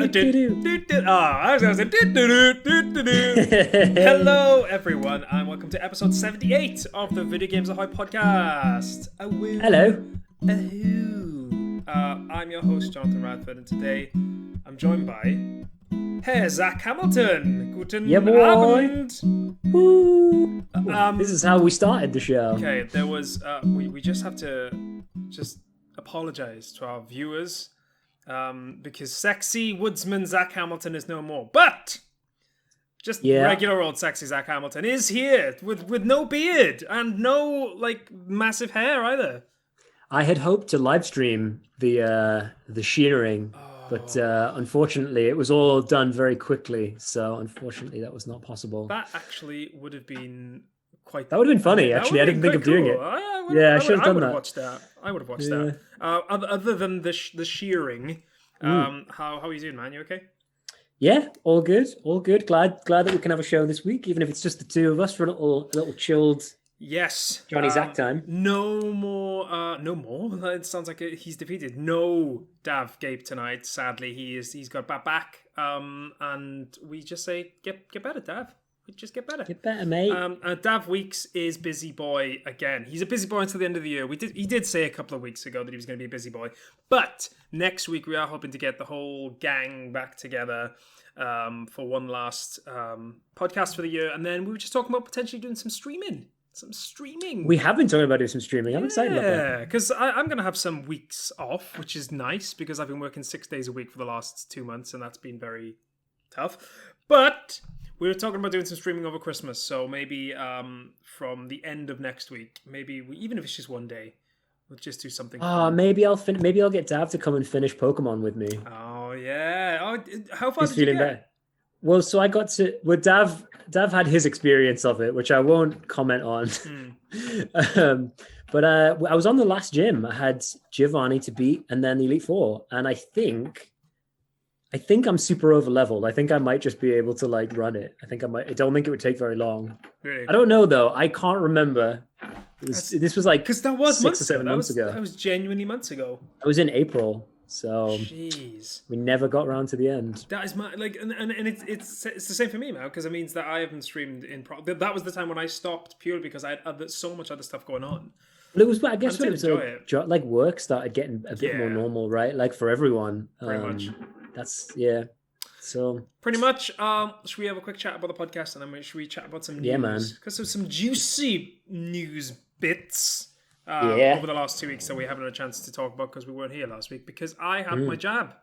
I was going to say Hello, everyone, and welcome to episode 78 of the Video Games Ahoy Podcast. Hello. I'm your host, Jonathan Radford, and today I'm joined by Herr Zac Hamilton. Guten Abend. Woo. This is how we started the show. Okay, there was we just have to apologize to our viewers because sexy woodsman Zac Hamilton is no more, but regular old sexy Zac Hamilton is here with no beard and no massive hair either. I had hoped to live stream the shearing, but unfortunately it was all done very quickly, so unfortunately that was not possible. That actually would have been quite... That would have been funny, actually. I didn't think of doing it. I should have done that. I would have watched that. Other than the shearing, how are you doing, man? You okay? Yeah, all good. Glad that we can have a show this week, even if it's just the two of us for a little chilled... Yes. Jonny Zac time. No more. It sounds like he's defeated. No Dav Gabe tonight. Sadly, he's got back. And we just say get better, Dav. We just get better. Get better, mate. Dav Weeks is busy boy again. He's a busy boy until the end of the year. He did say a couple of weeks ago that he was going to be a busy boy. But next week we are hoping to get the whole gang back together for one last podcast for the year, and then we were just talking about potentially doing some streaming. We have been talking about doing some streaming. I'm excited about that. Yeah, because I'm going to have some weeks off, which is nice because I've been working 6 days a week for the last 2 months, and that's been very tough. But we were talking about doing some streaming over Christmas, so maybe from the end of next week, even if it's just one day, we'll just do something. Maybe I'll get Dav to come and finish Pokemon with me. Oh yeah. How far He's did you get? Better. Well, so I got to... Well, Dav had his experience of it, which I won't comment on. But I was on the last gym. I had Giovanni to beat and then the Elite Four. And I think I'm super over leveled. I think I might just be able to run it. I don't think it would take very long. Really? I don't know though. I can't remember. This was because that was 6 or 7 months ago. That was genuinely months ago. I was in April. So jeez, we never got around to the end. That is my and it's the same for me now because it means that I haven't streamed in. That was the time when I stopped purely because I had so much other stuff going on. But it was, I guess, when it was work started getting a bit more normal, right? For everyone, pretty much. So pretty much. Should we have a quick chat about the podcast and then should we chat about some news? Yeah, man. Because there's some juicy news bits. Over the last 2 weeks that we haven't had a chance to talk about because we weren't here last week because I had my jab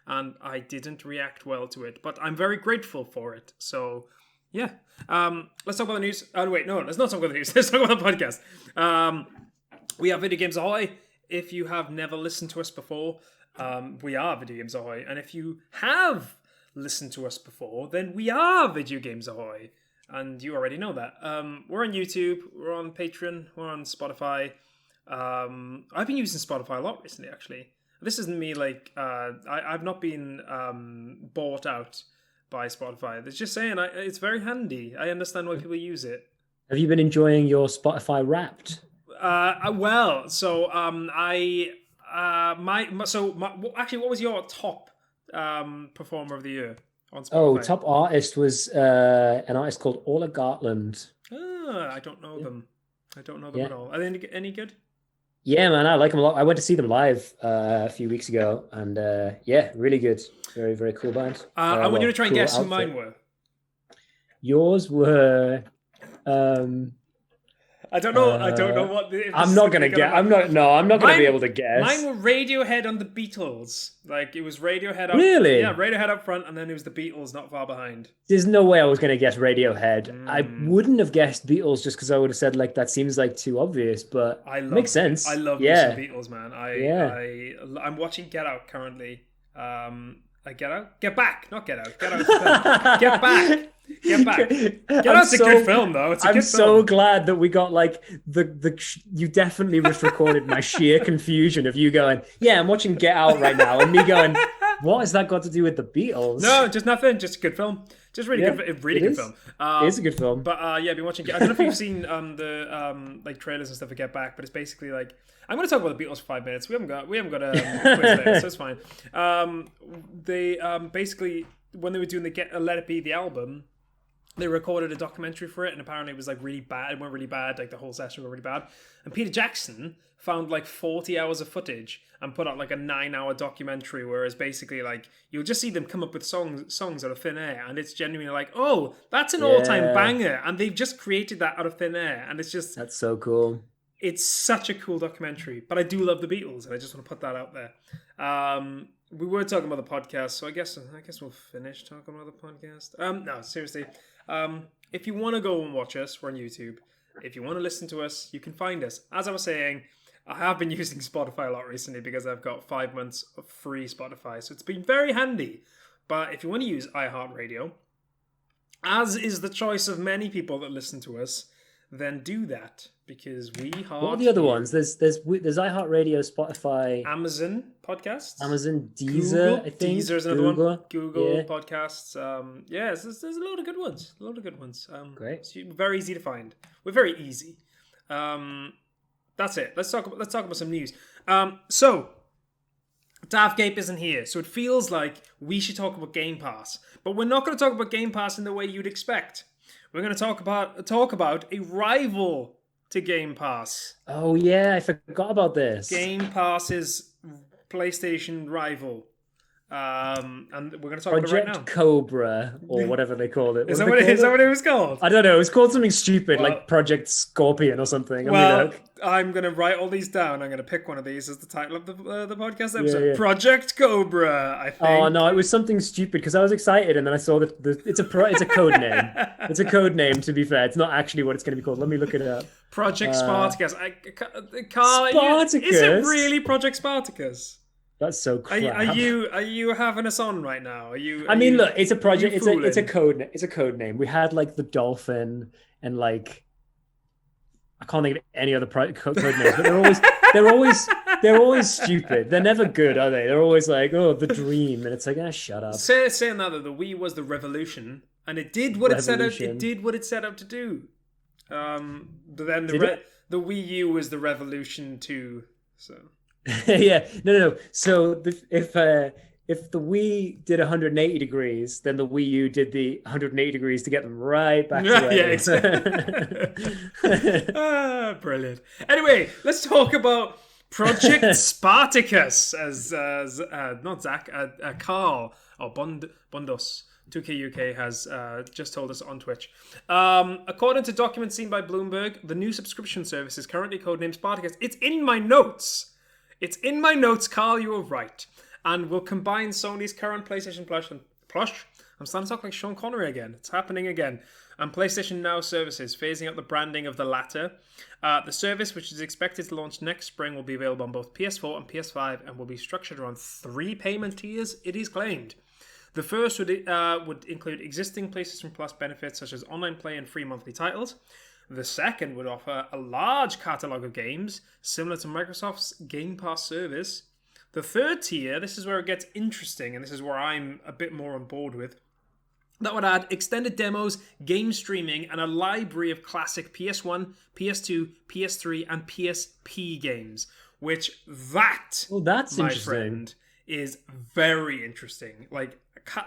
and I didn't react well to it, but I'm very grateful for it. So yeah, let's talk about the news. Oh wait, no, let's not talk about the news. Let's talk about the podcast. We are Video Games Ahoy. If you have never listened to us before, we are Video Games Ahoy, and if you have listened to us before, then we are Video Games Ahoy, and you already know that. We're on YouTube, we're on Patreon, we're on Spotify. I've been using Spotify a lot recently, actually. This isn't me I've not been bought out by Spotify. It's just saying it's very handy. I understand why people use it. Have you been enjoying your Spotify Wrapped? Actually, what was your top performer of the year on Spotify? Oh, top artist was an artist called Ola Gartland. I don't know them. I don't know them at all. Are they any good? Yeah, man, I like them a lot. I went to see them live a few weeks ago, and really good. Very, very cool band. I want you to try and guess who mine were. Yours were... I don't know what. I'm not gonna get. I'm not gonna be able to guess. Mine were Radiohead on the Beatles. It was Radiohead. Really? Yeah, Radiohead up front, and then it was the Beatles not far behind. There's no way I was gonna guess Radiohead. I wouldn't have guessed Beatles just because I would have said that seems too obvious, but makes sense. I love the Beatles, man. I'm watching Get Out currently. Get Out, Get Back, not Get Out. Get Out, Get Back. Get Back. Get Out's a good film, though. I'm so glad that we got you definitely just recorded my sheer confusion of you going, yeah, I'm watching Get Out right now, and me going, What has that got to do with the Beatles? No, just nothing. Just a good film. Just really good. Really good film. It is a good film. But I've been watching. I don't know if you've seen the like trailers and stuff for Get Back, but it's basically like I'm going to talk about the Beatles for 5 minutes. We haven't got a quiz there, so it's fine. They basically when they were doing the Let It Be the album, they recorded a documentary for it, and apparently it was like really bad. It went really bad. Like the whole session went really bad. And Peter Jackson found like 40 hours of footage and put out like a 9-hour documentary, whereas basically like you'll just see them come up with songs out of thin air, and it's genuinely like, oh, that's an all-time banger, and they've just created that out of thin air, and it's just that's so cool. It's such a cool documentary. But I do love the Beatles, and I just want to put that out there. We were talking about the podcast, so I guess we'll finish talking about the podcast. No, seriously. If you want to go and watch us, we're on YouTube. If you want to listen to us, you can find us. As I was saying, I have been using Spotify a lot recently because I've got 5 months of free Spotify, so it's been very handy. But if you want to use iHeartRadio, as is the choice of many people that listen to us, then do that, because we heart. What are the other ones? There's iHeartRadio, Spotify, Amazon podcasts, Amazon, Deezer, Google. I think. Deezer is another one. Google podcasts. There's a load of good ones. Great. It's very easy to find. We're very easy. That's it. Let's talk about some news. So Dav Gape isn't here, so it feels like we should talk about Game Pass, but we're not going to talk about Game Pass in the way you'd expect. We're going to talk about a rival to Game Pass. Oh yeah, I forgot about this. Game Pass's PlayStation rival. And we're going to talk about it right now. Project Cobra, or whatever they called it. Is that what it was called? I don't know. It was called something stupid, like Project Scorpion or something. I'm going to write all these down. I'm going to pick one of these as the title of the podcast episode. Yeah. Project Cobra, I think. Oh no, it was something stupid because I was excited, and then I saw that it's a code name. It's a code name, to be fair. It's not actually what it's going to be called. Let me look it up. Project Spartacus. Carl, Spartacus? Is it really Project Spartacus? That's so crap. Are you having us on right now? Look, it's a project. It's a code. It's a code name. We had like the dolphin and like I can't think of any other code names, but they're always stupid. They're never good, are they? They're always like, oh, the dream, and it's like, shut up. Saying that the Wii was the revolution, and it did what it set out. It did what it set out to do. But then the Wii U was the revolution too. So. Yeah, no. So if the Wii did 180 degrees, then the Wii U did the 180 degrees to get them right back to where. Yeah, exactly. Brilliant. Anyway, let's talk about Project Spartacus, as not Zach, Carl or Bondos. 2K UK has just told us on Twitch. According to documents seen by Bloomberg, the new subscription service is currently codenamed Spartacus. It's in my notes. Carl, you were right. And will combine Sony's current PlayStation Plus. I'm starting to talk like Sean Connery again. It's happening again. And PlayStation Now services, phasing out the branding of the latter. The service, which is expected to launch next spring, will be available on both PS4 and PS5 and will be structured around 3 payment tiers, it is claimed. The first would include existing PlayStation Plus benefits such as online play and free monthly titles. The second would offer a large catalogue of games, similar to Microsoft's Game Pass service. The third tier, this is where it gets interesting, and this is where I'm a bit more on board with. That would add extended demos, game streaming, and a library of classic PS1, PS2, PS3, and PSP games. Which that's my friend, is very interesting. Like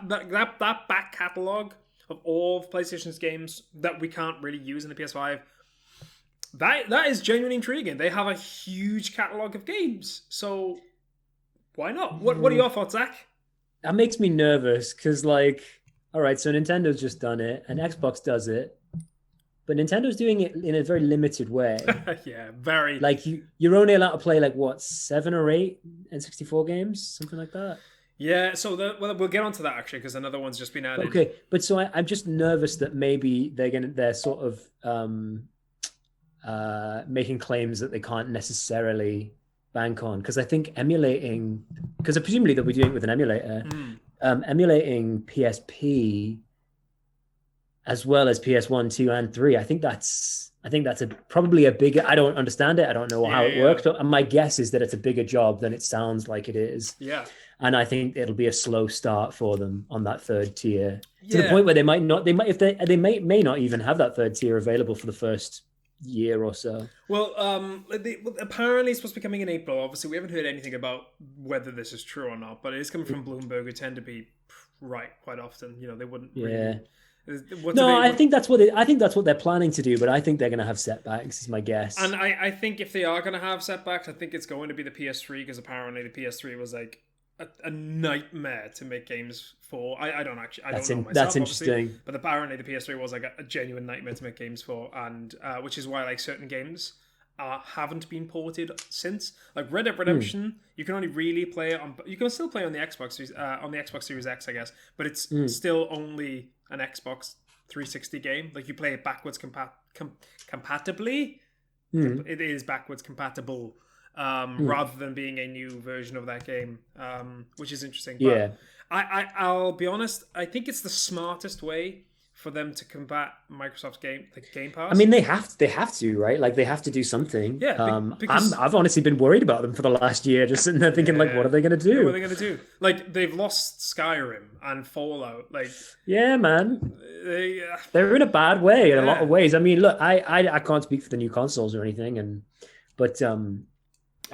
that back catalogue of all of PlayStation's games that we can't really use in the PS5. That is genuinely intriguing. They have a huge catalogue of games, so why not? What are your thoughts, Zach? That makes me nervous because, like, all right, so Nintendo's just done it, and Xbox does it, but Nintendo's doing it in a very limited way. Yeah, very. Like you're only allowed to play 7 or 8 N64 games, something like that. Yeah, so we'll get onto that actually because another one's just been added. Okay, but so I'm just nervous that maybe they're sort of making claims that they can't necessarily bank on, because I think emulating, because presumably they'll be doing it with an emulator, emulating PSP as well as PS1, 2, and 3. I think that's I think that's probably a bigger. I don't understand it. I don't know how it works, but my guess is that it's a bigger job than it sounds like it is. Yeah, and I think it'll be a slow start for them on that third tier to the point where they might not. They might if they may not even have that third tier available for the first year or so. Well, apparently it's supposed to be coming in April. Obviously, we haven't heard anything about whether this is true or not, but it is coming from Bloomberg, who tend to be right quite often. They wouldn't. Really, I think that's what they're planning to do, but I think they're going to have setbacks. Is my guess. And I think if they are going to have setbacks, I think it's going to be the PS3 because apparently the PS3 was like a nightmare to make games for. I don't know myself. That's interesting. But apparently the PS3 was like a genuine nightmare to make games for, and which is why like certain games haven't been ported since. Like Red Dead Redemption, you can only really play it on. You can still play on the Xbox Series X, I guess, but it's still only an Xbox 360 game. Like you play it backwards compatibly. It is backwards compatible. Rather than being a new version of that game, which is interesting. But I'll be honest, I think it's the smartest way for them to combat Microsoft's Game Pass. I mean, they have to, right? Like they have to do something. Yeah, because I've honestly been worried about them for the last year, just sitting there thinking, like, what are they going to do? What are they going to do? Like they've lost Skyrim and Fallout. Like, yeah, man, they're in a bad way in a lot of ways. I mean, look, I can't speak for the new consoles or anything, but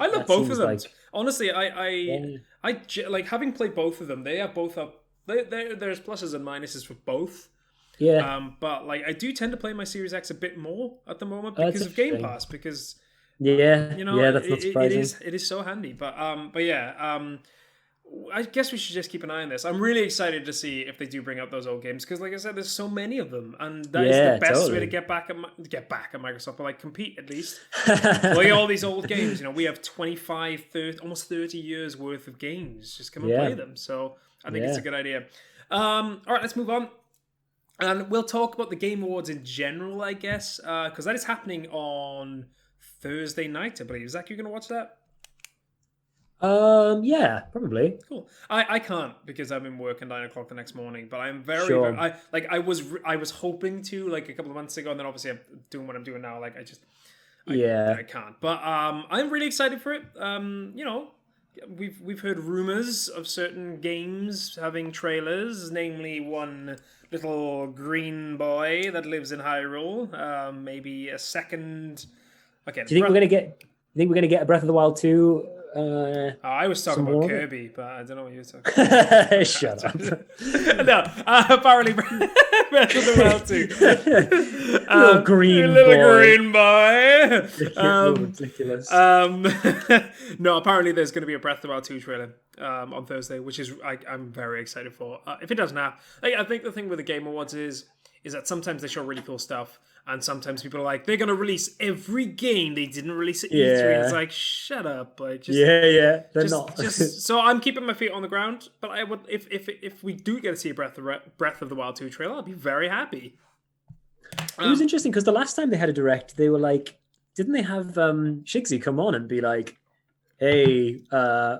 I love both of them. Honestly, I like having played both of them. They are both up. There's pluses and minuses for both. Yeah. But like I do tend to play my Series X a bit more at the moment because of Game Pass. Because that's not surprising. It is so handy. But I guess we should just keep an eye on this. I'm really excited to see if they do bring up those old games because, like I said, there's so many of them, and that is the best way to get back at Microsoft, but like compete at least. Play all these old games. We have 25, 30, almost 30 years worth of games. Just come and play them. So I think it's a good idea. All right, let's move on. And we'll talk about the Game Awards in general, I guess, because that is happening on Thursday night, I believe. Zach, you're going to watch that? Yeah, probably. Cool. I can't because I'm in work at 9 o'clock the next morning, but I'm very I was hoping to like a couple of months ago, and then obviously I'm doing what I'm doing now. Like I can't. But I'm really excited for it. We've heard rumors of certain games having trailers, namely one little green boy that lives in Hyrule. Maybe a second. Okay. Do you think we're gonna get a Breath of the Wild 2? I was talking about Kirby, but I don't know what you were talking about. Shut up. No, apparently Breath of the Wild 2. Little green boy. Ridiculous. No, apparently there's going to be a Breath of the Wild 2 trailer on Thursday, which is I'm very excited for. If it doesn't happen, I think the thing with the Game Awards is that sometimes they show really cool stuff, and sometimes people are like, they're going to release every game they didn't release at E3. And it's like, shut up. Like, just, they're not. So I'm keeping my feet on the ground, but I would, if we do get to see a Breath of the Wild 2 trailer, I'll be very happy. It was interesting because the last time they had a direct, they were like, didn't they have Shigsy come on and be like, hey,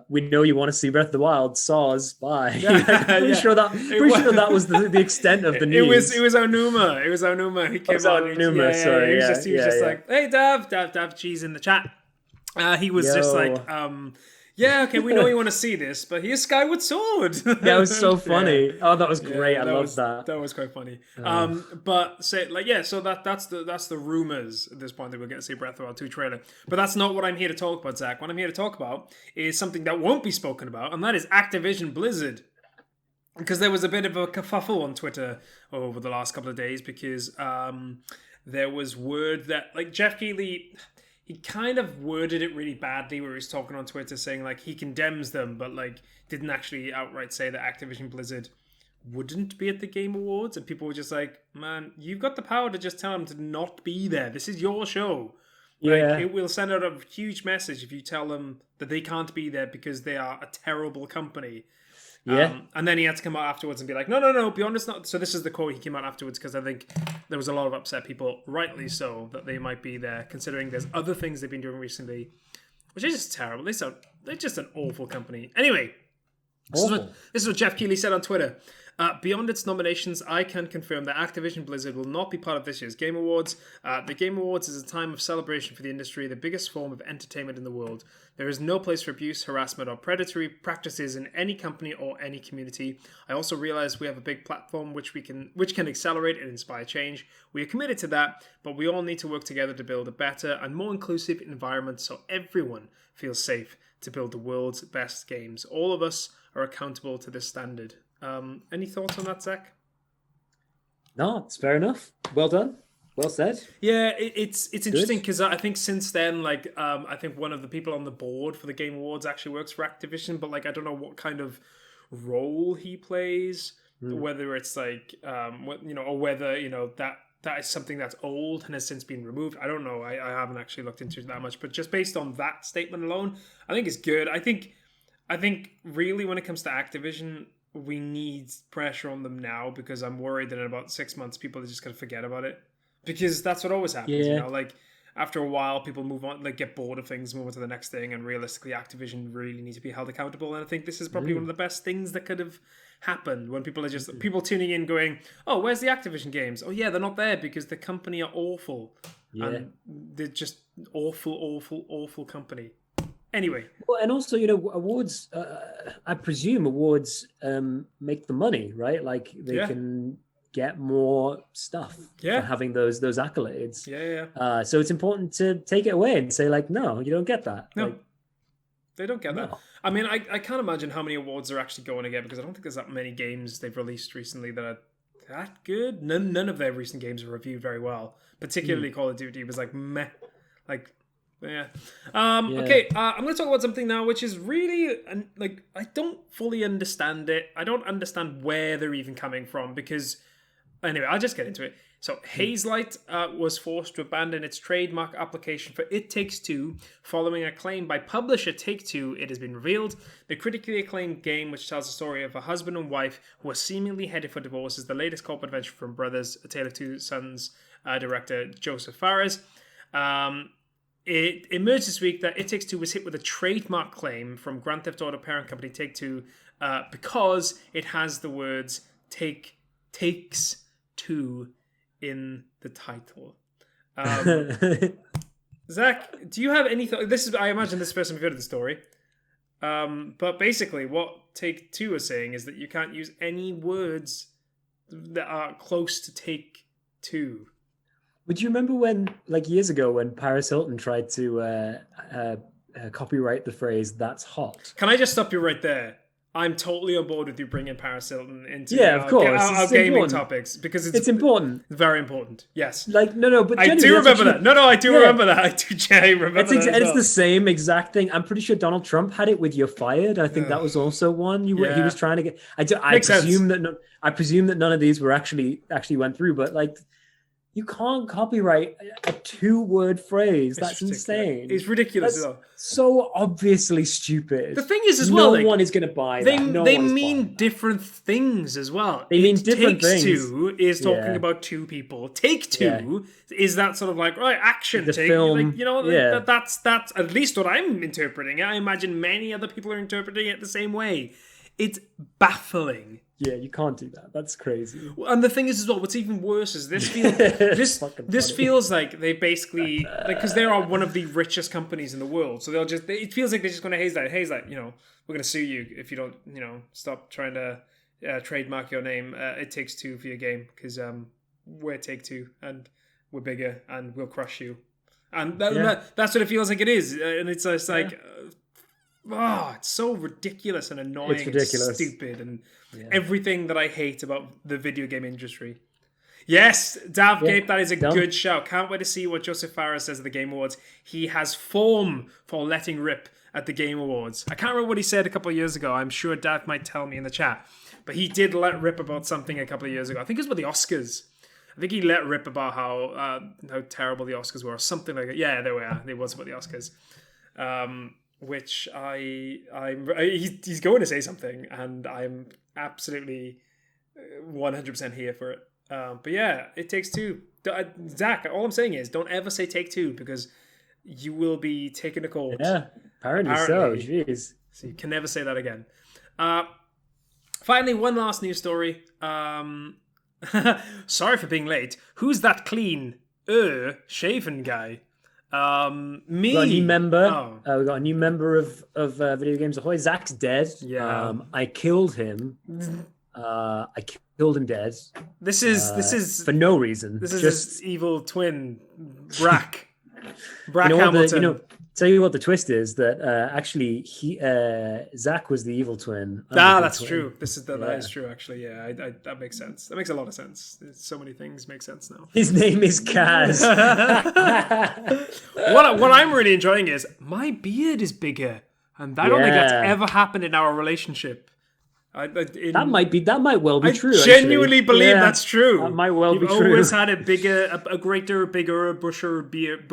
we know you want to see Breath of the Wild, Saws, bye. Pretty sure that was the extent of the news. It was Onuma. He came on. He was just like, hey, Dav, cheese in the chat. He was just like, okay, we know you want to see this, but here's Skyward Sword. That was so funny. Oh, that was great. I loved that. That was quite funny. But so that's the rumors at this point that we'll get to see Breath of the Wild 2 trailer. But that's not what I'm here to talk about, Zach. What I'm here to talk about is something that won't be spoken about, and that is Activision Blizzard. Because there was a bit of a kerfuffle on Twitter over the last couple of days because there was word that like Jeff Keighley, he kind of worded it really badly where he was talking on Twitter saying like he condemns them, but like didn't actually outright say that Activision Blizzard wouldn't be at the Game Awards. And people were just like, man, you've got the power to just tell them to not be there. This is your show. Like, it will send out a huge message if you tell them that they can't be there because they are a terrible company. And then he had to come out afterwards and be like, no, be honest. Not. So this is the quote. He came out afterwards because I think there was a lot of upset people, rightly so, that they might be there, considering there's other things they've been doing recently, which is just terrible. They're just an awful company. Anyway, This is what Jeff Keighley said on Twitter. Beyond its nominations, I can confirm that Activision Blizzard will not be part of this year's Game Awards. The Game Awards is a time of celebration for the industry, the biggest form of entertainment in the world. There is no place for abuse, harassment, or predatory practices in any company or any community. I also realize we have a big platform which can accelerate and inspire change. We are committed to that, but we all need to work together to build a better and more inclusive environment so everyone feels safe to build the world's best games. All of us are accountable to this standard. Any thoughts on that, Zac? No, it's fair enough. Well done. Well said. Yeah, it's interesting because I think since then, I think one of the people on the board for the Game Awards actually works for Activision, but I don't know what kind of role he plays, whether it's or whether that is something that's old and has since been removed. I don't know. I haven't actually looked into it that much, but just based on that statement alone, I think it's good. I think really when it comes to Activision, we need pressure on them now because I'm worried that in about 6 months people are just going to forget about it, because that's what always happens. After a while people move on, get bored of things, move on to the next thing, and realistically Activision really needs to be held accountable. And I think this is probably one of the best things that could have happened, when people are just people tuning in going, oh, where's the Activision games? Oh yeah, they're not there because the company are awful. And they're just awful company. Anyway. Well, and also, awards, I presume awards make the money, right? They can get more stuff for having those accolades. Yeah. So it's important to take it away and say, no, you don't get that. No, they don't get that. I mean, I can't imagine how many awards they're actually going to get, because I don't think there's that many games they've released recently that are that good. None of their recent games are reviewed very well. Particularly Call of Duty was meh. Yeah. Okay. I'm going to talk about something now, which is really I don't fully understand it. I don't understand where they're even coming from, because anyway, I'll just get into it. So Hazelight was forced to abandon its trademark application for It Takes Two following a claim by publisher Take-Two. It has been revealed the critically acclaimed game, which tells the story of a husband and wife who are seemingly headed for divorce, is the latest corporate venture from Brothers, A Tale of Two Sons director Joseph Fares. It emerged this week that It Takes Two was hit with a trademark claim from Grand Theft Auto parent company Take-Two because it has the words takes two in the title. Zac, do you have any thought? I imagine this person heard of the story. But basically what Take-Two is saying is that you can't use any words that are close to Take Two. Would you remember when, years ago, when Paris Hilton tried to copyright the phrase "that's hot"? Can I just stop you right there? I'm totally on board with you bringing Paris Hilton into of course. our gaming topics, because it's important. Very important. Yes. No, but I do remember that. No, I do remember that. I do remember that. It's the same exact thing. I'm pretty sure Donald Trump had it with "You're fired." I think that was also one he was trying to get. I presume that none of these were actually went through, but you can't copyright a 2-word phrase. That's insane. It's ridiculous. That's so obviously stupid. The thing is, as well, no one is going to buy that. They mean different things as well. They mean different things. Take Two is talking about two people. Take Two is that sort of action. The film. That's at least what I'm interpreting. I imagine many other people are interpreting it the same way. It's baffling. Yeah, you can't do that. That's crazy. And the thing is as well, what's even worse is this feels like they basically, because they are one of the richest companies in the world. So it feels like they're just going to Hazelight, we're going to sue you if you don't, stop trying to trademark your name. It Takes Two for your game, because we're Take-Two and we're bigger and we'll crush you. And that's what it feels like it is. And it's just it's so ridiculous and annoying. It's ridiculous. And stupid and everything that I hate about the video game industry. Yes, Davgate, that is a good shout. Can't wait to see what Joseph Fares says at the Game Awards. He has form for letting rip at the Game Awards. I can't remember what he said a couple of years ago. I'm sure Dav might tell me in the chat. But he did let rip about something a couple of years ago. I think it was about the Oscars. I think he let rip about how terrible the Oscars were, or something like that. Yeah, there we are. It was about the Oscars. Which he's going to say something, and I'm absolutely 100% here for it. But yeah, It Takes Two. Zac, all I'm saying is don't ever say Take Two, because you will be taken to court. Yeah, apparently so. Jeez. So you can never say that again. Finally, one last news story. Sorry for being late. Who's that clean, shaven guy? Me. We got a new member. We got a new member of Video Games Ahoy. Zac's dead. Yeah. I killed him. I killed him dead. This is for no reason. This is his evil twin, Brack. Brack Hamilton. Tell you what the twist is, that actually Zac was the evil twin. That's true. That is true. Actually, yeah, that makes sense. That makes a lot of sense. So many things make sense now. His name is Kaz. What I'm really enjoying is my beard is bigger, and I don't think that's ever happened in our relationship. That might well be true. I genuinely believe that's true. That might well be true. You've always had a bigger, bigger, bushier beard.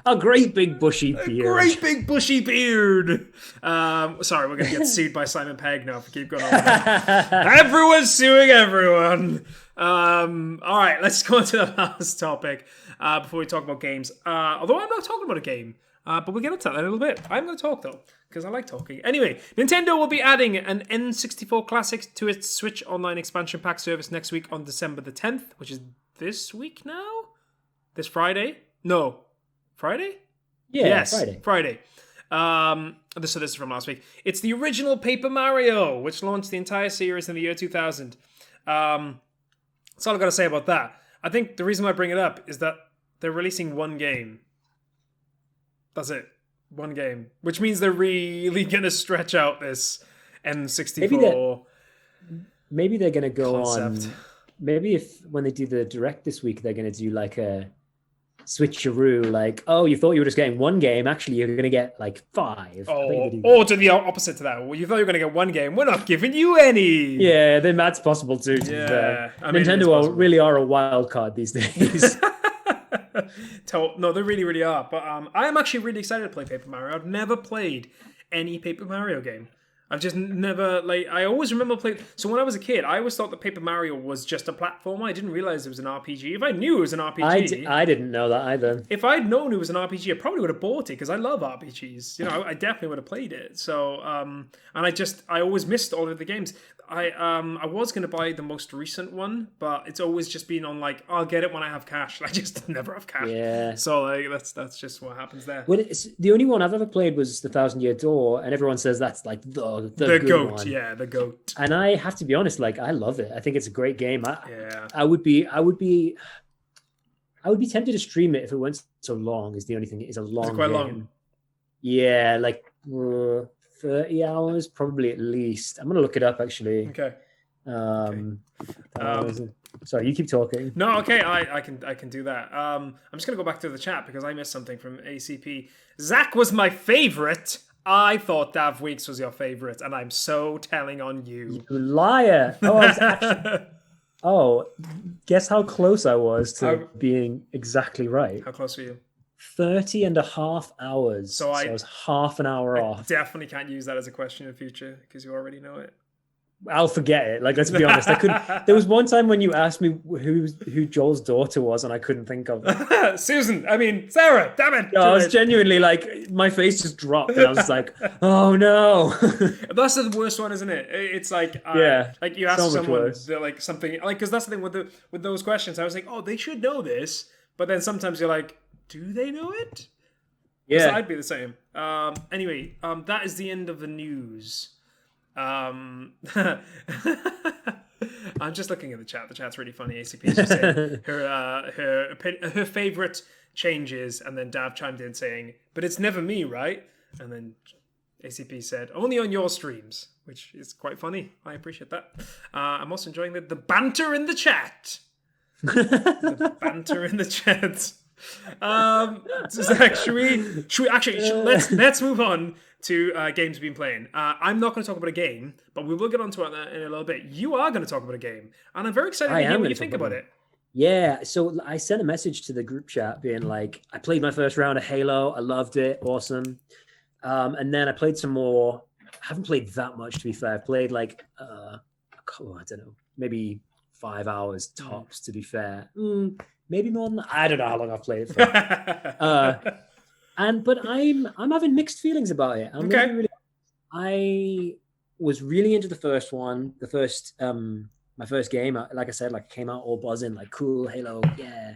A great big bushy beard. A great big bushy beard. Sorry, we're going to get sued by Simon Pegg now if we keep going on. Everyone's suing everyone. All right, let's go on to the last topic before we talk about games. Although I'm not talking about a game. But we'll get into that in a little bit. I'm going to talk, though, because I like talking. Anyway, Nintendo will be adding an N64 Classic to its Switch Online Expansion Pack service next week on December the 10th, which is this week now? This Friday? No. Friday? Yeah, yes, Friday. So this is from last week. It's the original Paper Mario, which launched the entire series in the year 2000. That's all I've got to say about that. I think the reason why I bring it up is that they're releasing one game. That's it. One game. Which means they're really going to stretch out this N64 Maybe they're going to go concept. On... Maybe when they do the Direct this week, they're going to do like a switcheroo. Like, oh, you thought you were just getting one game. Actually, you're going to get like 5. Or to the opposite to that. Well, you thought you were going to get one game. We're not giving you any. Yeah, then that's possible too. Yeah. Nintendo really are a wild card these days. No, they really, really are. But I am actually really excited to play Paper Mario. I've never played any Paper Mario game. I've just never, I always remember playing... So when I was a kid, I always thought that Paper Mario was just a platformer. I didn't realize it was an RPG. If I knew it was an RPG... I didn't know that either. If I'd known it was an RPG, I probably would have bought it, because I love RPGs. I definitely would have played it. So, and I always missed all of the games. I was going to buy the most recent one, but it's always just been on, I'll get it when I have cash. I just never have cash. Yeah. So, that's just what happens there. Well, the only one I've ever played was The Thousand Year Door, and everyone says that's the good goat one. Yeah, the goat. And I have to be honest, I love it. I think it's a great game. I would be tempted to stream it if it weren't so long. Is the only thing. It's a long. Is it quite game. Long? Yeah, 30 hours probably at least. I'm gonna look it up actually. Okay. Sorry, you keep talking. No, okay, I can do that. I'm just gonna go back to the chat because I missed something from ACP. Zac was my favorite. I thought Dav Weeks was your favorite, and I'm so telling on you. You liar! Oh, I was actually... guess how close I was to being exactly right. How close were you? 30 and a half hours. So I was half an hour off. Definitely can't use that as a question in the future because you already know it. I'll forget it. Let's be honest. There was one time when you asked me who Joel's daughter was, and I couldn't think of it. Sarah. Damn it! No, I was genuinely my face just dropped, and I was like, "Oh no!" That's the worst one, isn't it? It's you ask someone something because that's the thing with those questions. I was like, "Oh, they should know this," but then sometimes you're like, "Do they know it?" Yeah, I'd be the same. Anyway, that is the end of the news. I'm just looking at the chat. The chat's really funny. ACP is just saying her favorite changes, and then Dav chimed in saying, "But it's never me, right?" And then ACP said, "Only on your streams," which is quite funny. I appreciate that. I'm also enjoying the banter in the chat. The banter in the chat. Zach, let's move on to games we've been playing. I'm not going to talk about a game, but we will get onto it in a little bit. You are going to talk about a game, and I'm very excited to hear what you think about it. Yeah, so I sent a message to the group chat being like, I played my first round of Halo, I loved it, awesome. And then I played some more. I haven't played that much, to be fair. I played I don't know, maybe 5 hours tops, to be fair. Maybe more than that. I don't know how long I've played it for. But I'm having mixed feelings about it. was really into the first one. My first game, like I said, like came out all buzzing, like cool Halo, yeah.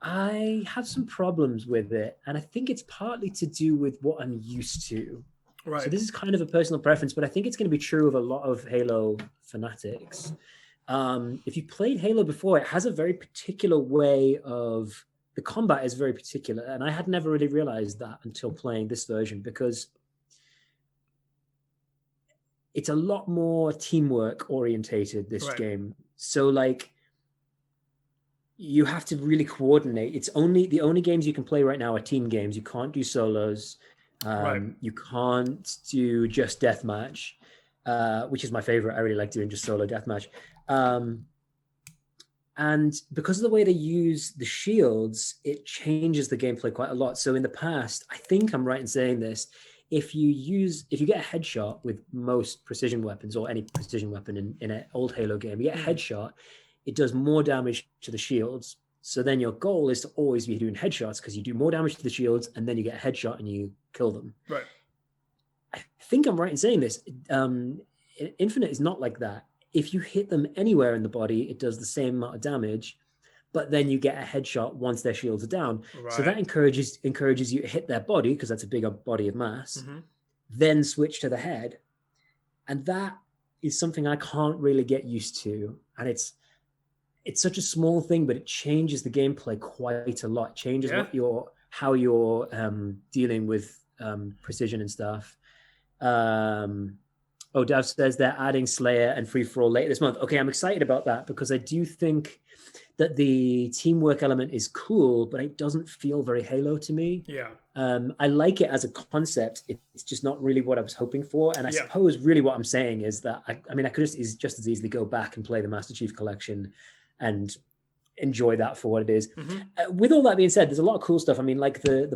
I have some problems with it, and I think it's partly to do with what I'm used to. Right. So this is kind of a personal preference, but I think it's going to be true of a lot of Halo fanatics. If you played Halo before, it has a very particular way of the combat is very particular, and I had never really realized that until playing this version, because it's a lot more teamwork orientated, this game. So like you have to really coordinate. It's the only games you can play right now are team games. You can't do solos. You can't do just deathmatch, which is my favorite. I really like doing just solo deathmatch. And because of the way they use the shields, it changes the gameplay quite a lot. So in the past, I think I'm right in saying this, if you get a headshot with most precision weapons or any precision weapon in an old Halo game, you get a headshot, it does more damage to the shields. So then your goal is to always be doing headshots because you do more damage to the shields and then you get a headshot and you kill them. Right. I think I'm right in saying this. Infinite is not like that. If you hit them anywhere in the body, it does the same amount of damage, but then you get a headshot once their shields are down. Right. So that encourages you to hit their body, because that's a bigger body of mass, then switch to the head. And that is something I can't really get used to. And it's such a small thing, but it changes the gameplay quite a lot. It changes how you're dealing with precision and stuff. Dav says they're adding Slayer and Free For All later this month. Okay, I'm excited about that because I do think that the teamwork element is cool, but it doesn't feel very Halo to me. Yeah. I like it as a concept. It's just not really what I was hoping for. And I suppose really what I'm saying is that, I could just as easily go back and play the Master Chief Collection and enjoy that for what it is. With all that being said, there's a lot of cool stuff. I mean, like the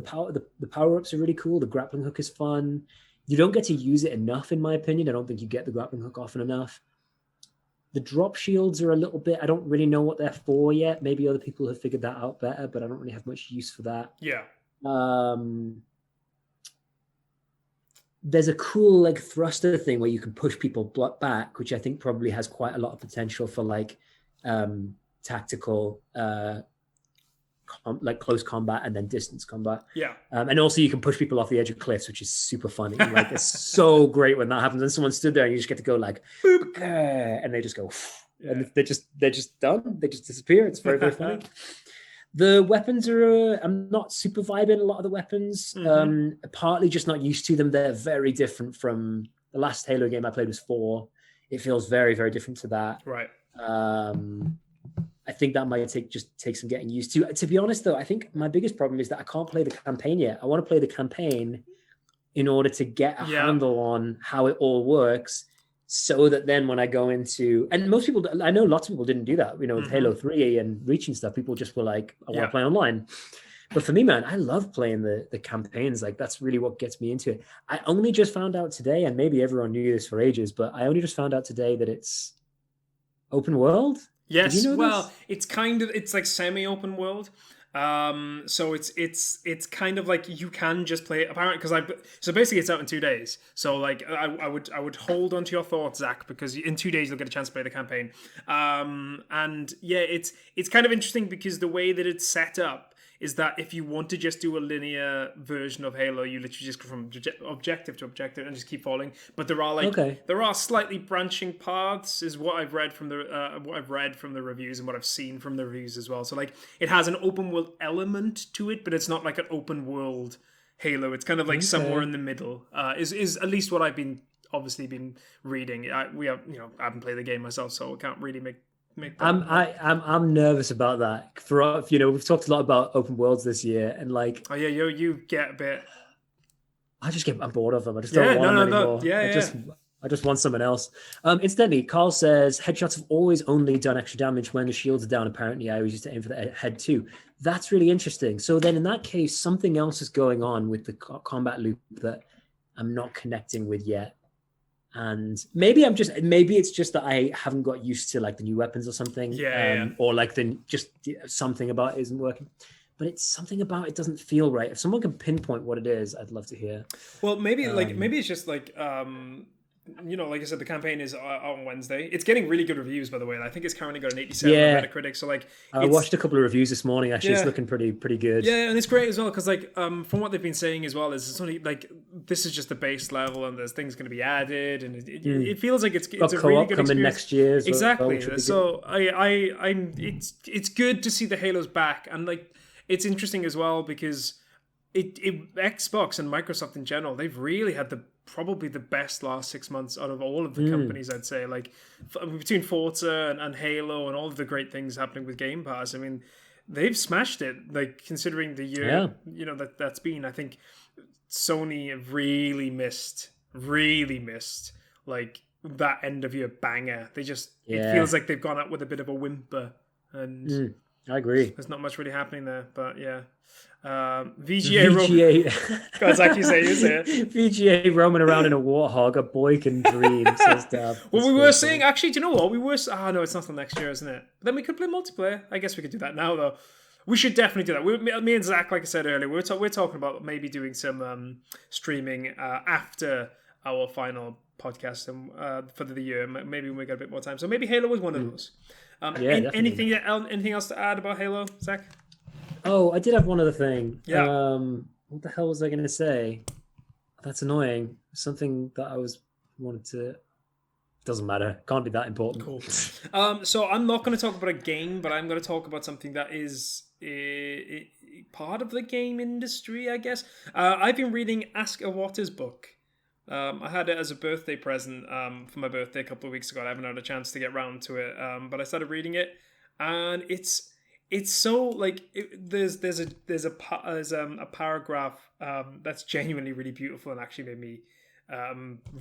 power-ups are really cool. The grappling hook is fun. You don't get to use it enough, in my opinion. I don't think you get the grappling hook often enough. The drop shields are a little bit, I don't really know what they're for yet. Maybe other people have figured that out better, but I don't really have much use for that. Yeah. There's a cool like thruster thing where you can push people back, which I think probably has quite a lot of potential for like tactical like close combat and then distance combat. Yeah. And also you can push people off the edge of cliffs, which is super funny. Like it's so great when that happens. And someone stood there and you just get to go like, boop, and they just go, and they're just done. They just disappear. It's very, very funny. The weapons are, I'm not super vibing a lot of the weapons. Partly just not used to them. They're very different from the last Halo game I played was 4. It feels very, very different to that. Right. I think that might take some getting used to. To be honest, though, I think my biggest problem is that I can't play the campaign yet. I want to play the campaign in order to get a handle on how it all works, so that then when I go into, and most people, I know lots of people didn't do that, with Halo 3 and Reach and stuff. People just were like, I want to play online. But for me, man, I love playing the campaigns. Like that's really what gets me into it. I only just found out today, and maybe everyone knew this for ages, but I only just found out today that it's open world. Yes, you know it's like semi-open world. So it's kind of like you can just play it apparently so basically it's out in 2 days. So like I would hold on to your thoughts, Zach, because in 2 days you'll get a chance to play the campaign. And yeah, it's kind of interesting because the way that it's set up is that if you want to just do a linear version of Halo, you literally just go from objective to objective and just keep falling. But there are slightly branching paths, is what I've read from the reviews and what I've seen from the reviews as well. So like it has an open world element to it, but it's not like an open world Halo. It's kind of like somewhere in the middle. Is at least what I've been reading. I haven't played the game myself, so I can't really make I'm nervous about that. We've talked a lot about open worlds this year, and like, you get a bit. I'm bored of them. I just don't want them anymore. I just want someone else. Incidentally, Carl says headshots have always only done extra damage when the shields are down. Apparently, I always used to aim for the head too. That's really interesting. So then, in that case, something else is going on with the combat loop that I'm not connecting with yet. And maybe it's just that I haven't got used to like the new weapons or something, or like something about it isn't working. But it's something about it doesn't feel right. If someone can pinpoint what it is, I'd love to hear. Well, maybe it's just like like I said, the campaign is on Wednesday. It's getting really good reviews, by the way. And I think it's currently got an 87 on Metacritic. So I watched a couple of reviews this morning. Actually, it's looking pretty good. Yeah, and it's great as well because from what they've been saying as well is it's only this is just the base level and there's things going to be added and it feels like it's a really good experience next year. Exactly. So it's good to see the Halos back, and it's interesting as well because Xbox and Microsoft in general, they've really had probably the best last 6 months out of all of the companies, I'd say. Between Forza and Halo and all of the great things happening with Game Pass, I mean, they've smashed it. Considering the year, that's been. I think Sony have really missed that end of year banger. They just it feels like they've gone out with a bit of a whimper, and I agree. There's not much really happening there, but yeah. VGA. God, Zac, you say it. VGA roaming around in a warthog, a boy can dream, says Dab. Well, we were saying, actually, do you know what? No, it's not till next year, isn't it? Then we could play multiplayer. I guess we could do that now, though. We should definitely do that. Me and Zac, like I said earlier, we're talking about maybe doing some streaming after our final podcast for the year. Maybe when we get a bit more time. So maybe Halo was one of those. Anything else to add about Halo, Zac? Oh, I did have one other thing. Yeah. What the hell was I going to say? That's annoying. Something that I wanted to... Doesn't matter. Can't be that important. Cool. So I'm not going to talk about a game, but I'm going to talk about something that is part of the game industry, I guess. I've been reading Ask Iwata's book. I had it as a birthday present for my birthday a couple of weeks ago. I haven't had a chance to get round to it, but I started reading it, and it's so there's a paragraph that's genuinely really beautiful and actually made me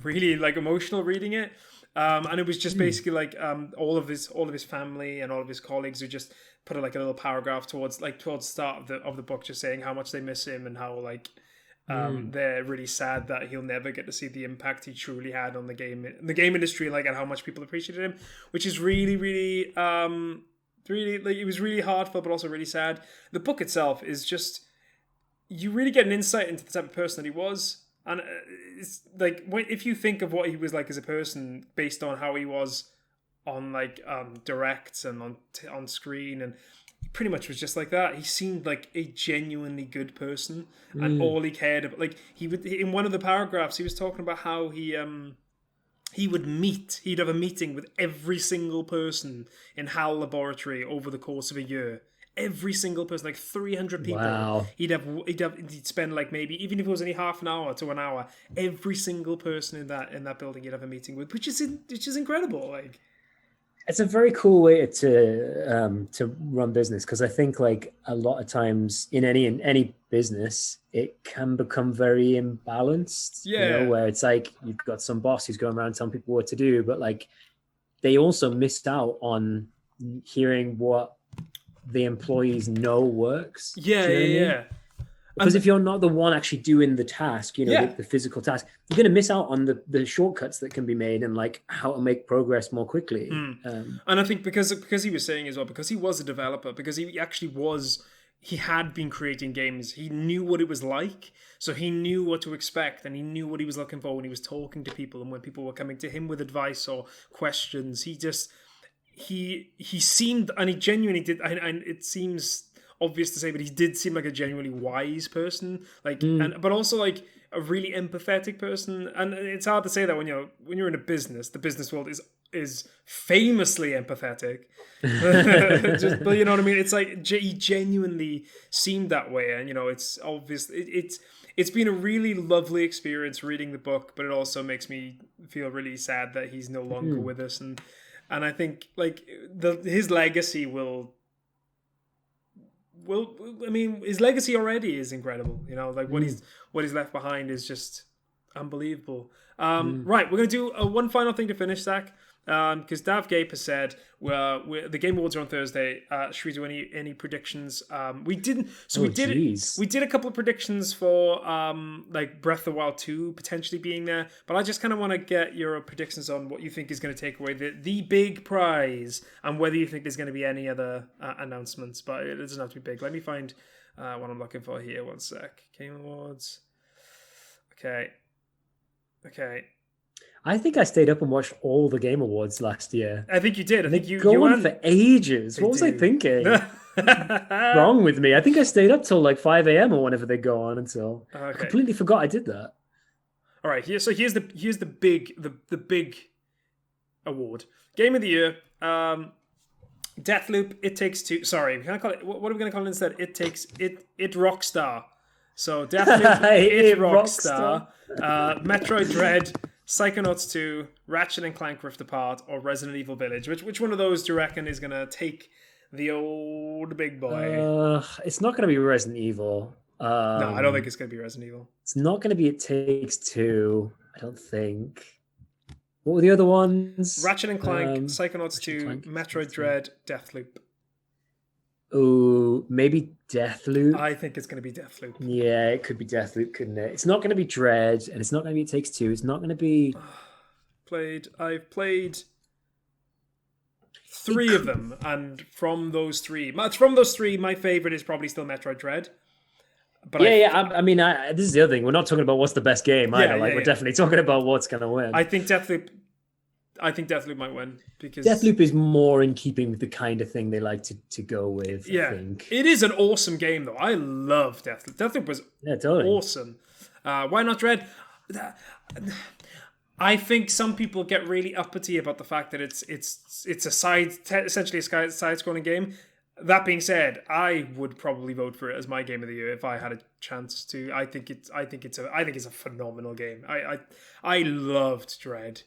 really emotional reading it, and it was just basically all of his family and all of his colleagues who just put a little paragraph towards the start of the book, just saying how much they miss him and how they're really sad that he'll never get to see the impact he truly had on the game industry, and how much people appreciated him, which is really, really it was really heartfelt, but also really sad. The book itself is just, you really get an insight into the type of person that he was, and it's if you think of what he was like as a person based on how he was on directs and on screen, and he pretty much was just like that. He seemed like a genuinely good person, and all he cared about, in one of the paragraphs he was talking about how he'd have a meeting with every single person in HAL Laboratory over the course of a year. Every single person, 300 people. Wow. He'd spend maybe, even if it was only half an hour to an hour, every single person in that building he'd have a meeting with, which is incredible. It's a very cool way to run business, because I think a lot of times in any business it can become very imbalanced. Yeah. Where it's you've got some boss who's going around telling people what to do, but they also missed out on hearing what the employees know works. Yeah, do you know what I mean? Because if you're not the one actually doing the task, the physical task, you're going to miss out on the shortcuts that can be made and how to make progress more quickly. And I think because he was saying as well, because he was a developer, because he had been creating games, he knew what it was like. So he knew what to expect, and he knew what he was looking for when he was talking to people, and when people were coming to him with advice or questions. He seemed, and he genuinely did, and it seems obvious to say, but he did seem like a genuinely wise person, but also a really empathetic person. And it's hard to say that when you're in a business, the business world is famously empathetic. But you know what I mean? It's he genuinely seemed that way, and it's obvious. It's been a really lovely experience reading the book, but it also makes me feel really sad that he's no longer with us, and I think his legacy will. Well, I mean, his legacy already is incredible. What he's left behind is just unbelievable. Right, we're going to do one final thing to finish, Zac. Because Dav Gape has said, the Game Awards are on Thursday. Should we do any predictions? We didn't. So we did. We did a couple of predictions for Breath of the Wild 2 potentially being there. But I just kind of want to get your predictions on what you think is going to take away the big prize, and whether you think there's going to be any other announcements. But it doesn't have to be big. Let me find what I'm looking for here. One sec. Game Awards. Okay. I think I stayed up and watched all the Game Awards last year. I think you did. I think you go on for ages. What was I thinking? Wrong with me. I think I stayed up till like 5 a.m. or whenever they go on until. Okay. I completely forgot I did that. All right. Here's the big award. Game of the Year. Deathloop. It Takes Two. Sorry, we can't call it. What are we going to call it instead? It Rockstar. So Deathloop. It Rockstar. Metroid Dread. Psychonauts 2, Ratchet and Clank Rift Apart, or Resident Evil Village. Which one of those do you reckon is going to take the old big boy? It's not going to be Resident Evil. No, I don't think it's going to be Resident Evil. It's not going to be It Takes Two, I don't think. What were the other ones? Ratchet and Clank, Psychonauts 2, Metroid Dread, Deathloop. Oh, maybe Deathloop. I think it's going to be Deathloop. Yeah, it could be Deathloop, couldn't it? It's not going to be Dread, and it's not going to be It Takes Two. It's not going to be... I've played 3 of them, and from those three, my favorite is probably still Metroid Dread. But I mean, this is the other thing. We're not talking about what's the best game either. We're definitely talking about what's going to win. I think Deathloop might win because Deathloop is more in keeping with the kind of thing they like to go with. Yeah, I think. It is an awesome game though. I love Deathloop. Deathloop was totally awesome. Why not Dread? I think some people get really uppity about the fact that it's essentially a side-scrolling game. That being said, I would probably vote for it as my game of the year if I had a chance to. I think it's a phenomenal game. I loved Dread.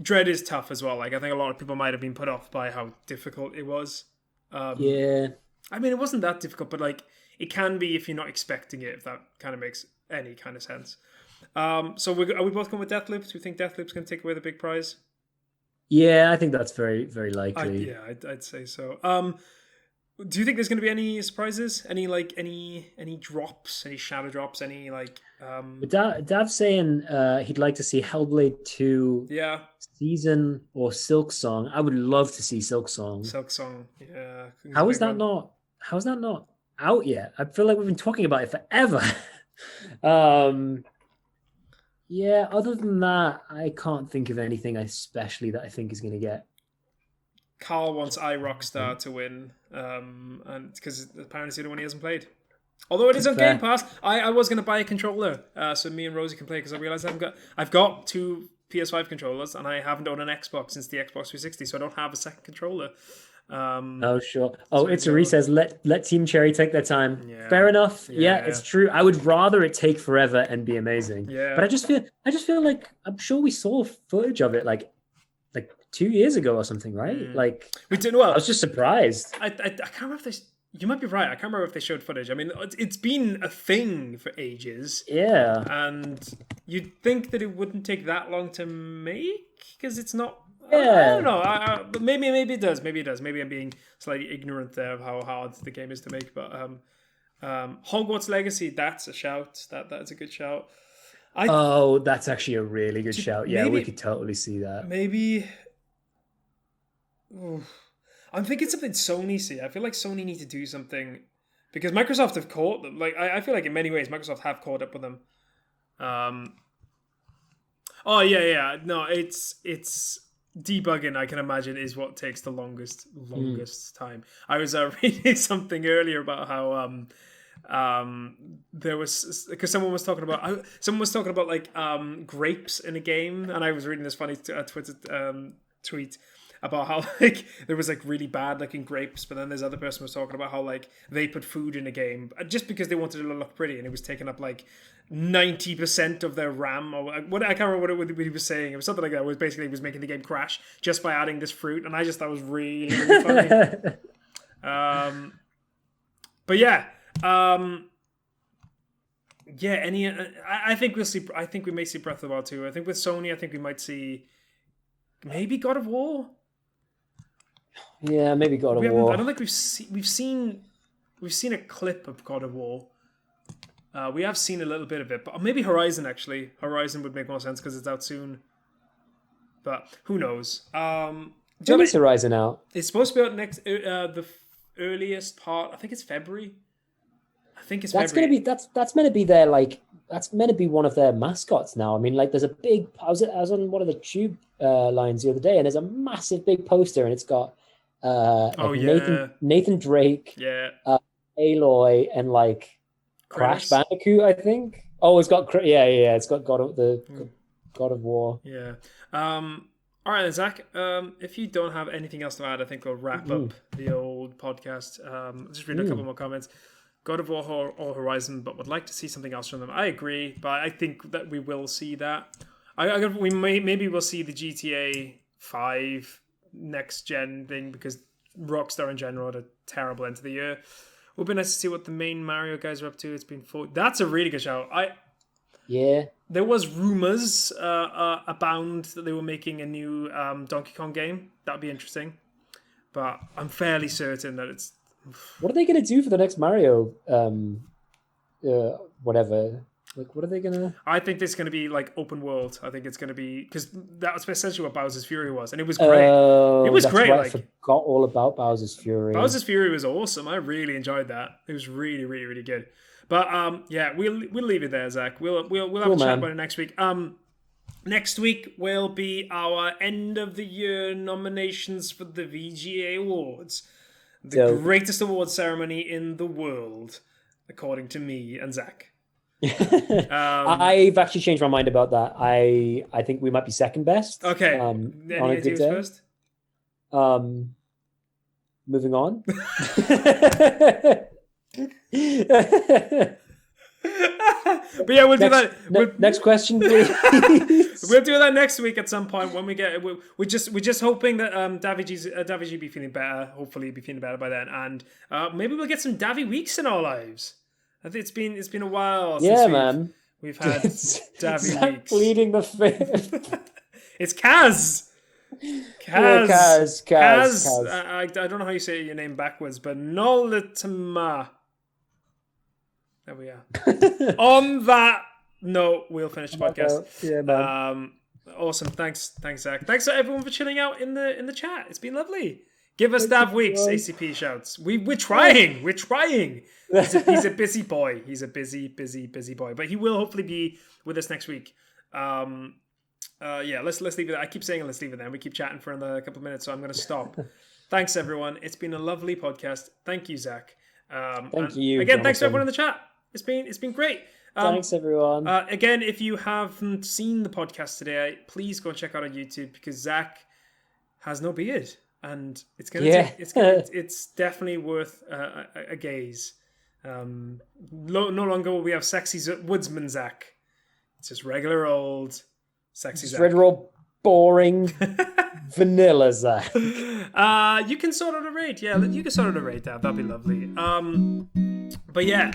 Dread is tough as well. Like I think a lot of people might have been put off by how difficult it was. Yeah. I mean, it wasn't that difficult, but like it can be if you're not expecting it. If that kind of makes any kind of sense. So are we both going with Deathloop? Do you think Deathloop's going to take away the big prize? Yeah, I think that's very, very likely. I'd say so. Do you think there's going to be any surprises? Any drops? Any shadow drops? Any like? Dav's saying he'd like to see Hellblade 2. Yeah. Season or Silksong. I would love to see Silksong. Silksong. Yeah. How is that not out yet? I feel like we've been talking about it forever. Yeah, other than that, I can't think of anything especially that I think is going to get. Carl wants iRockstar to win, and because apparently it's the one he hasn't played. Although it is on Game Pass, I was going to buy a controller so me and Rosie can play because I realized I've got 2 PS5 controllers and I haven't owned an Xbox since the Xbox 360, so I don't have a second controller. Oh sure. Oh, It's a says let Team Cherry take their time. Yeah. Fair enough. Yeah, it's true. I would rather it take forever and be amazing. Yeah. But I just feel like I'm sure we saw footage of it like 2 years ago or something, right? Like we did well. I was just surprised. I can't remember if they. You might be right. I can't remember if they showed footage. I mean, it's been a thing for ages. Yeah. And you'd think that it wouldn't take that long to make because it's not. Yeah. I don't know. But maybe it does. Maybe it does. Maybe I'm being slightly ignorant there of how hard the game is to make. But Hogwarts Legacy, that's a shout. That's a good shout. That's actually a really good shout. Yeah, we could totally see that. Maybe. Ooh. I'm thinking something Sony see. I feel like Sony need to do something because Microsoft have caught them. Like I feel like in many ways Microsoft have caught up with them. No, it's debugging. I can imagine is what takes the longest time. I was reading something earlier about how there was because someone was talking about like grapes in a game, and I was reading this funny Twitter tweet about how like there was like really bad looking grapes, but then this other person was talking about how like they put food in a game just because they wanted it to look pretty, and it was taking up like 90% of their RAM or what. I can't remember what he was saying. It was something like that. It was basically he was making the game crash just by adding this fruit, and I just thought it was really, really funny. But yeah. I think we'll see. I think we may see Breath of the Wild 2. I think with Sony, I think we might see maybe God of War. Yeah, maybe God of War. I don't think we've seen a clip of God of War. We have seen a little bit of it, but maybe Horizon actually. Horizon would make more sense because it's out soon. But who knows? When is Horizon out? It's supposed to be out next. The earliest part. I think it's February. That's meant to be their like that's meant to be one of their mascots now. I mean, like, there's a big. I was on one of the tube lines the other day, and there's a massive big poster, and it's got Nathan Drake, Aloy, and like Crash Bandicoot, I think. Oh, it's got it's got God of War. Yeah. All right, then, Zach. If you don't have anything else to add, I think we'll wrap up the old podcast. Just read a couple more comments. God of War or Horizon, but would like to see something else from them. I agree, but I think that we will see that. Maybe we'll see the GTA 5 next gen thing, because Rockstar in general had a terrible end to the year. It would be nice to see what the main Mario guys are up to. It's been That's a really good show. There was rumors abound that they were making a new Donkey Kong game. That'd be interesting, but I'm fairly certain that it's. What are they going to do for the next Mario? Whatever. Like, what are they going to... I think it's going to be, like, open world. I think it's going to be... Because that was essentially what Bowser's Fury was. And it was great. It was great. Right. I forgot all about Bowser's Fury. Bowser's Fury was awesome. I really enjoyed that. It was really, really, really good. But, we'll leave it there, Zach. We'll have a chat about it next week. Next week will be our end-of-the-year nominations for the VGA Awards. The greatest award ceremony in the world, according to me and Zach. I've actually changed my mind about that. I think we might be second best. Okay. Any ideas first? Moving on. But yeah, we'll do that. Next question, please. We'll do that next week at some point when we get. We're just hoping that Davy be feeling better. Hopefully, be feeling better by then, and maybe we'll get some Davy weeks in our lives. I think it's been a while. Since we've had Davy weeks. Bleeding the fifth. It's Kaz. Kaz. I don't know how you say your name backwards, but Nolitama. There we are. On that note, we'll finish the podcast. Yeah, man. Awesome. Thanks, Zach. Thanks to everyone for chilling out in the chat. It's been lovely. Give us Dav Weeks ACP shouts. We're trying. We're trying. He's a busy boy. He's a busy boy. But he will hopefully be with us next week. Let's leave it. I keep saying let's leave it there. We keep chatting for another couple of minutes, so I'm going to stop. Thanks, everyone. It's been a lovely podcast. Thank you, Zach. Thank you. Again, thanks to everyone in the chat. It's been great. Thanks, everyone. Again, if you haven't seen the podcast today, please go and check out our YouTube, because Zach has no beard, and it's definitely worth a gaze. No longer will we have sexy woodsman Zach. It's just regular old sexy Zach. Regular old boring vanilla Zach. You can sort out a raid. Yeah, you can sort out a raid, Dad. That'd be lovely. But yeah,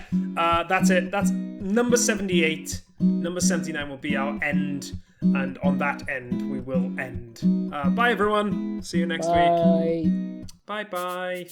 that's it. That's number 78. Number 79 will be our end. And on that end, we will end. Bye, everyone. See you next week. Bye-bye.